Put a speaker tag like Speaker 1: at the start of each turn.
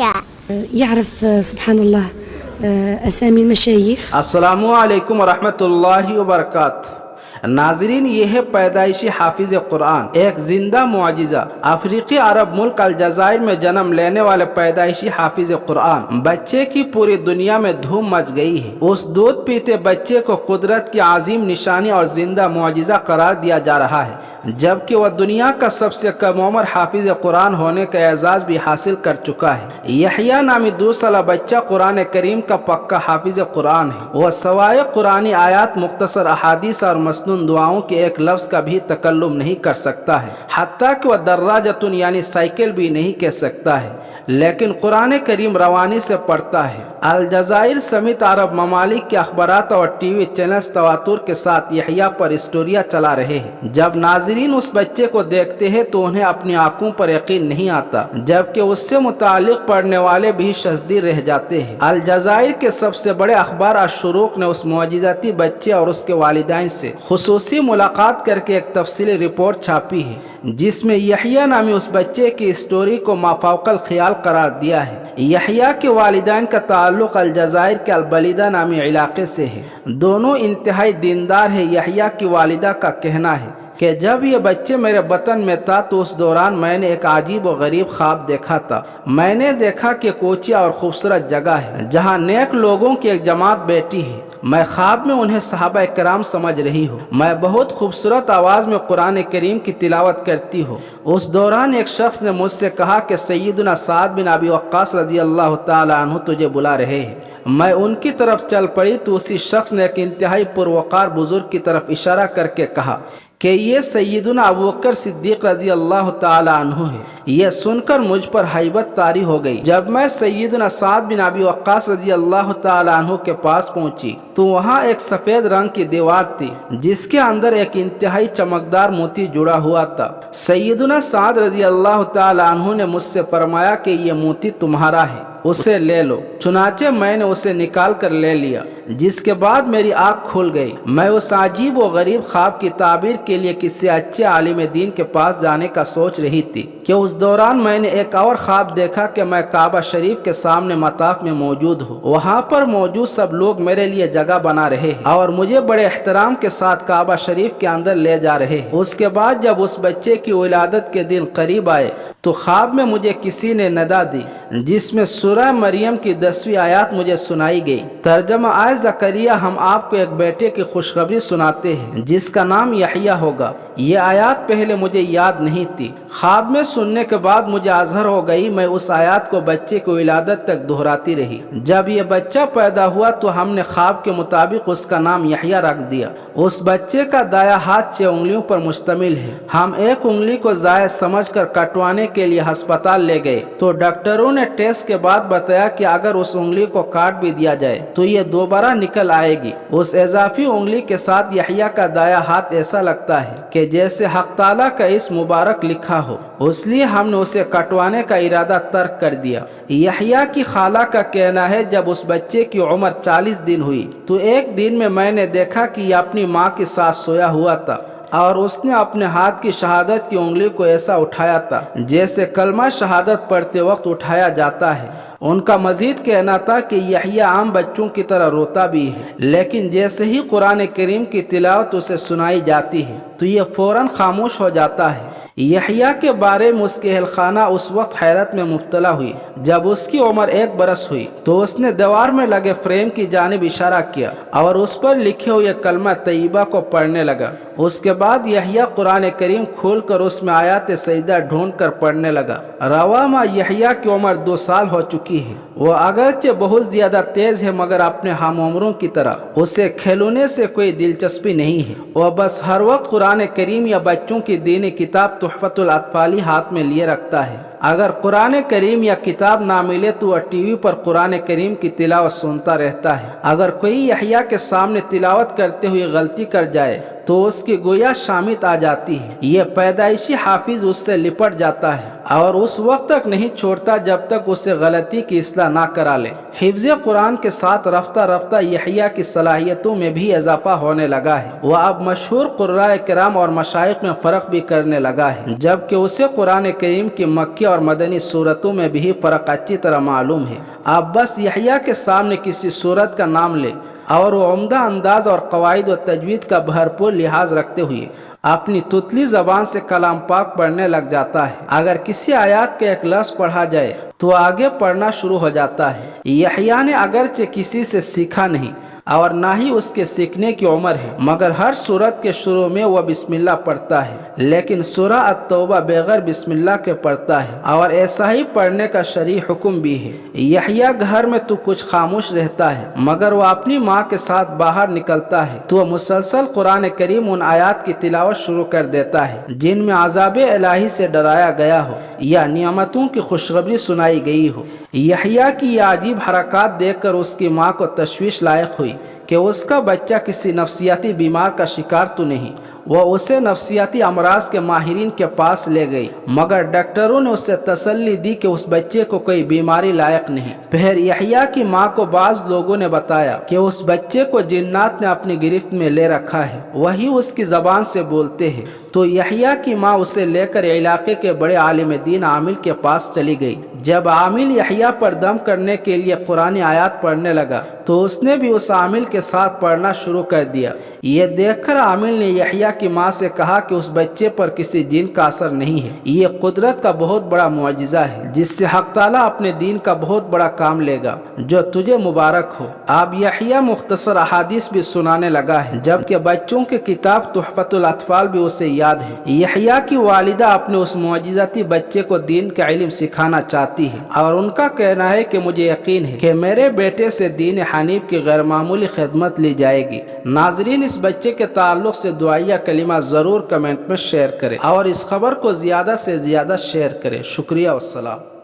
Speaker 1: الحياة.
Speaker 2: يعرف سبحان الله أسامي المشايخ.
Speaker 3: अस्सलामु अलैकुम वरहमतुल्लाहि वबरकातुहू। नाजरीन, ये है पैदाइशी हाफिज कुरान, एक जिंदा मुआजिजा। अफ्रीकी अरब मुल्क अलजायर में जन्म लेने वाले पैदाइशी हाफिज कुरान बच्चे की पूरी दुनिया में धूम मच गई है। उस दूध पीते बच्चे को कुदरत की अजीम निशानी और जिंदा मुआजिजा करार दिया जा रहा है, जबकि वह दुनिया का सबसे कम उम्र हाफिज कुरान होने का एजाज भी हासिल कर चुका है। यहया नामी 2 साला बच्चा कुरान करीम का पक्का हाफिज कुरान है। वह सवाए कुरानी आयात, मुख्तसर अहादीस और मसनून दुआओं के एक लफ्ज का भी तकल्लुम नहीं कर सकता है, हत्ता कि वह दर्राजतुन यानी साइकिल भी नहीं कह सकता है, लेकिन कुरान करीम रवानी से पढ़ता है। अलजायर समेत अरब ममालिक के अखबारात और टीवी चैनल्स तवातुर के साथ यहया पर स्टोरियां चला रहे हैं। जब नाजरीन उस बच्चे को देखते हैं तो उन्हें अपनी आंखों पर यकीन नहीं आता, जबकि उससे मुतालिक पढ़ने वाले भी शज़दी रह जाते हैं। अलजायर के सबसे बड़े अखबार अश-शुरूक ने उस मुअजिज़ाती बच्चे और उसके वालिदैन से खुसूसी मुलाकात करके एक तफसीली रिपोर्ट छापी है, जिसमें यहया नामी उस बच्चे की स्टोरी को माफौकल ख्याल करार दिया है। यहया के वालिदैन का ताल्लुक अलजायर के अलबलीदा नामी इलाके से है। दोनों इंतहाई दीनदार है। यहया की वालिदा का कहना है कि जब ये बच्चे मेरे वतन में था तो उस दौरान मैंने एक अजीब और गरीब ख्वाब देखा था। मैंने देखा कि कोचिया और खूबसूरत जगह है जहाँ नेक लोगों की एक जमात बैठी है। मैं ख्वाब में उन्हें सहाबा किराम समझ रही हूँ। मैं बहुत खूबसूरत आवाज़ में कुरान करीम की तिलावत करती हूँ। उस दौरान एक शख्स ने मुझसे कहा कि सैयदना साद बिन अबी वक्कास रजी अल्लाह ताला अन्हु तुझे बुला रहे हैं। मैं उनकी तरफ चल पड़ी तो उसी शख्स ने एक इंतहाई पुरवकार बुजुर्ग की तरफ इशारा करके कहा कि ये सैयदना अबू बकर सिद्दीक रजी अल्लाह ताला अन्हु है। यह सुनकर मुझ पर हैबत तारी हो गई। जब मैं सैयदना साद बिन अबी वक्कास रजी अल्लाह ताला अन्हु के पास पहुंची तो वहां एक सफ़ेद रंग की दीवार थी, जिसके अंदर एक इंतहाई चमकदार मोती जुड़ा हुआ था। सैयदना साद रजी अल्लाह ताला अन्हु ने मुझसे फरमाया कि यह मोती तुम्हारा है, उसे ले लो। चुनाचे मैंने उसे निकाल कर ले लिया, जिसके बाद मेरी आँख खुल गई। मैं उस अजीब व गरीब ख्वाब की ताबीर के लिए किसी अच्छे आलिम दीन के पास जाने का सोच रही थी कि उस दौरान मैंने एक और ख्वाब देखा कि मैं काबा शरीफ के सामने मताफ में मौजूद हूँ। वहाँ पर मौजूद सब लोग मेरे लिए जगह बना रहे हैं और मुझे बड़े एहतराम के साथ काबा शरीफ के अंदर ले जा रहे हैं। उसके बाद जब उस बच्चे की विलादत के दिन करीब आए तो ख्वाब में मुझे किसी ने नदा दी, जिसमें सूरह मरियम की 10वीं आयत मुझे सुनाई गई। तर्जमा आए ज़करिया, हम आपको एक बेटे की खुशखबरी सुनाते हैं जिसका नाम यहया होगा। ये आयत पहले मुझे याद नहीं थी। ख्वाब में सुनने के बाद मुझे अजहर हो गई। मैं उस आयत को बच्चे की विलादत तक दोहराती रही। जब ये बच्चा पैदा हुआ तो हमने ख्वाब के मुताबिक उसका नाम यहया रख दिया। उस बच्चे का दाया हाथ 6 उंगलियों पर मुश्तमिल है। हम एक उंगली को जायज समझकर कटवाने के लिए अस्पताल ले गए तो डॉक्टरों ने टेस्ट के बाद बताया कि अगर उस उंगली को काट भी दिया जाए तो ये दोबारा निकल आएगी। उस इजाफी उंगली के साथ यहया का दाया हाथ ऐसा लगता है कि जैसे हक ताला का इस मुबारक लिखा हो, इसलिए हमने उसे कटवाने का इरादा तर्क कर दिया। यहया की खाला का कहना है जब उस बच्चे की उम्र 40 दिन हुई तो एक दिन में मैंने देखा कि यह अपनी माँ के साथ सोया हुआ था और उसने अपने हाथ की शहादत की उंगली को ऐसा उठाया था जैसे कलमा शहादत पढ़ते वक्त उठाया जाता है। उनका मजीद कहना था कि यहया आम बच्चों की तरह रोता भी है, लेकिन जैसे ही कुरान करीम की तिलावत उसे सुनाई जाती है तो यह फौरन खामोश हो जाता है। यहया के बारे में उसके अहलखाना उस वक्त हैरत में मुब्तला हुई। जब उसकी उम्र 1 बरस हुई तो उसने दीवार में लगे फ्रेम की जानिब इशारा किया और उस पर लिखे हुए कलमा तैयबा को पढ़ने लगा। उसके बाद यहया कुरान करीम खोलकर उसमें आयत सजदा ढूंढ कर पढ़ने लगा। रवामा यहया की उम्र 2 साल हो चुकी है। वो अगरचे बहुत ज्यादा तेज है मगर अपने हम उम्रों की तरह उसे खिलौने से कोई दिलचस्पी नहीं है। वह बस हर वक्त कुरान करीम या बच्चों की दीनी किताब तुहफतुल अत्फाली हाथ में लिए रखता है। अगर कुरान करीम या किताब ना मिले तो वह टीवी पर कुरान करीम की तिलावत सुनता रहता है। अगर कोई यहया के सामने तिलावत करते हुए गलती कर जाए تو اس کی گویا شامت آ جاتی ہے۔ یہ پیدائشی حافظ اس سے لپٹ جاتا ہے اور اس وقت تک نہیں چھوڑتا جب تک اسے غلطی کی اصلاح نہ کرا لے۔ حفظ قرآن کے ساتھ رفتہ رفتہ یحییٰ کی صلاحیتوں میں بھی اضافہ ہونے لگا ہے۔ وہ اب مشہور قراء کرام اور مشائخ میں فرق بھی کرنے لگا ہے، جبکہ اسے قرآن کریم کی مکی اور مدنی صورتوں میں بھی فرق اچھی طرح معلوم ہے۔ آپ بس یحییٰ کے سامنے کسی صورت کا نام لے اور وہ عمدہ انداز اور قواعد و تجوید کا بھرپور لحاظ رکھتے ہوئے اپنی تتلی زبان سے کلام پاک پڑھنے لگ جاتا ہے۔ اگر کسی آیات کا ایک لفظ پڑھا جائے تو آگے پڑھنا شروع ہو جاتا ہے۔ یحییٰ نے اگرچہ کسی سے سیکھا نہیں اور نہ ہی اس کے سیکھنے کی عمر ہے، مگر ہر سورت کے شروع میں وہ بسم اللہ پڑھتا ہے، لیکن سورہ التوبہ بغیر بسم اللہ کے پڑھتا ہے اور ایسا ہی پڑھنے کا شرعی حکم بھی ہے۔ یحییٰ گھر میں تو کچھ خاموش رہتا ہے، مگر وہ اپنی ماں کے ساتھ باہر نکلتا ہے تو وہ مسلسل قرآن کریم ان آیات کی تلاوت شروع کر دیتا ہے جن میں عذاب الہی سے ڈرایا گیا ہو یا نعمتوں کی خوشخبری سنائی گئی ہو۔ یحییٰ کی یہ عجیب حرکات دیکھ کر اس کی ماں کو تشویش لاحق ہوئی کہ اس کا بچہ کسی نفسیاتی بیمار کا شکار تو نہیں۔ وہ اسے نفسیاتی امراض کے ماہرین کے پاس لے گئی، مگر ڈاکٹروں نے اسے تسلی دی کہ اس بچے کو کوئی بیماری لائق نہیں۔ پھر یحییٰ کی ماں کو بعض لوگوں نے بتایا کہ اس بچے کو جنات نے اپنی گرفت میں لے رکھا ہے، وہی اس کی زبان سے بولتے ہیں۔ تو یحییٰ کی ماں اسے لے کر علاقے کے بڑے عالم دین عامل کے پاس چلی گئی۔ جب عامل یحییٰ پر دم کرنے کے لیے قرآن آیات پڑھنے لگا تو اس نے بھی اس عامل کے ساتھ پڑھنا شروع کر دیا۔ یہ دیکھ کر عامل نے یحییٰ کی ماں سے کہا کہ اس بچے پر کسی جن کا اثر نہیں ہے، یہ قدرت کا بہت بڑا معجزہ ہے جس سے حق تعالیٰ اپنے دین کا بہت بڑا کام لے گا، جو تجھے مبارک ہو۔ اب یحییٰ مختصر احادیث بھی سنانے لگا ہے، جبکہ بچوں کی کتاب تحفۃ الاطفال بھی اسے یاد ہے۔ یحییٰ کی والدہ اپنے اس معجزاتی بچے کو دین کا علم سکھانا چاہتی ہے اور ان کا کہنا ہے کہ مجھے یقین ہے کہ میرے بیٹے سے دین حنیف کی غیر معمولی خدمت لی جائے گی۔ ناظرین، اس بچے کے تعلق سے دعائیہ کلمہ ضرور کمنٹ میں شیئر کریں اور اس خبر کو زیادہ سے زیادہ شیئر کریں۔ شکریہ والسلام۔